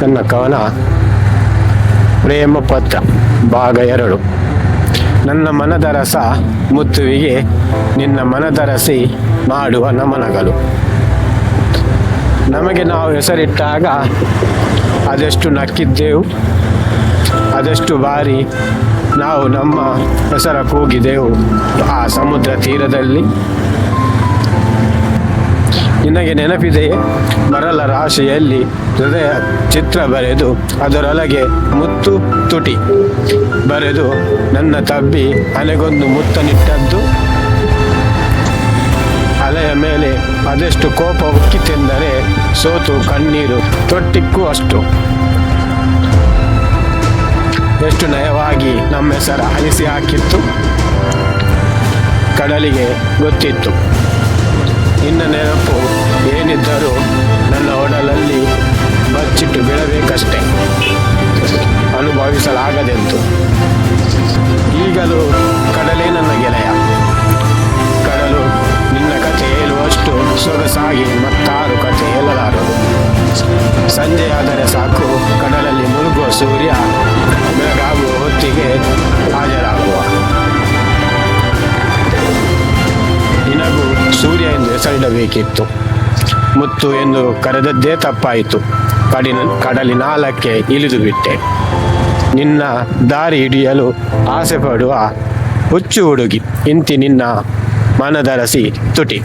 ನನ್ನ ಕವನ ಪ್ರೇಮ ಪತ್ರ ಭಾಗ 2. ನನ್ನ ಮನದ ರಸ ಮುತ್ತುವಿಗೆ ನಿನ್ನ ಮನದರಸಿ ಮಾಡುವ ನಮನಗಳು. ನಮಗೆ ನಾವು ಹೆಸರಿಟ್ಟಾಗ ಅದೆಷ್ಟು ನಕ್ಕಿದ್ದೆವು, ಅದೆಷ್ಟು ಬಾರಿ ನಾವು ನಮ್ಮ ಹೆಸರ ಕೂಗಿದೆವು ಆ ಸಮುದ್ರ ತೀರದಲ್ಲಿ. ನಿನಗೆ ನೆನಪಿದೆಯೇ ಮರಳ ರಾಶಿಯಲ್ಲಿ ಹೃದಯ ಚಿತ್ರ ಬರೆದು ಅದರೊಳಗೆ ಮುತ್ತು ತುಟಿ ಬರೆದು ನನ್ನ ತಬ್ಬಿ ಅಲೆಗೊಂದು ಮುತ್ತನಿಟ್ಟದ್ದು. ಅಲೆಯ ಮೇಲೆ ಅದೆಷ್ಟು ಕೋಪ ಉಕ್ಕಿತೆಂದರೆ ಸೋತು ಕಣ್ಣೀರು ತೊಟ್ಟಿಕ್ಕೂ ಅಷ್ಟು. ಎಷ್ಟು ನಯವಾಗಿ ನಮ್ಮ ಹೆಸರ ಅಳಿಸಿ ಹಾಕಿತ್ತು, ಕಡಲಿಗೆ ಗೊತ್ತಿತ್ತು. ನಿನ್ನ ನೆನಪು ಏನಿದ್ದರೂ ನನ್ನ ಒಡಲಲ್ಲಿ ಬಚ್ಚಿಟ್ಟು ಬಿಡಬೇಕಷ್ಟೆ, ಅನುಭವಿಸಲಾಗದೆಂತು. ಈಗಲೂ ಕಡಲೇ ನನ್ನ ಗೆಳೆಯ. ಕಡಲು ನಿನ್ನ ಕಥೆ ಹೇಳುವಷ್ಟು ಸೊಗಸಾಗಿ ಮತ್ತಾರು ಕಥೆ ಹೇಳಲಾರದು. ಸಂಜೆಯಾದರೆ ಸಾಕು ಕಡಲಲ್ಲಿ ಮುಳುಗುವ ಸೂರ್ಯ ಬೆಳಗಾಗುವ ಹೊತ್ತಿಗೆ ಹಾಜರಾಗುವ. ನಿನಗೂ ಸೂರ್ಯ ಎಂದು ಹೆಸರಿಡಬೇಕಿತ್ತು, ಮುತ್ತು ಎಂದು ಕರೆದದ್ದೇ ತಪ್ಪಾಯಿತು. ಕಡಲಿನಾಳಕ್ಕೆ ಇಳಿದು ಬಿಟ್ಟೆ. ನಿನ್ನ ದಾರಿ ಹಿಡಿಯಲು ಆಸೆ ಪಡುವ ಹುಚ್ಚು ಹುಡುಗಿ ಇಂತಿ ನಿನ್ನ ಮನದರಸಿ ತುಟಿ.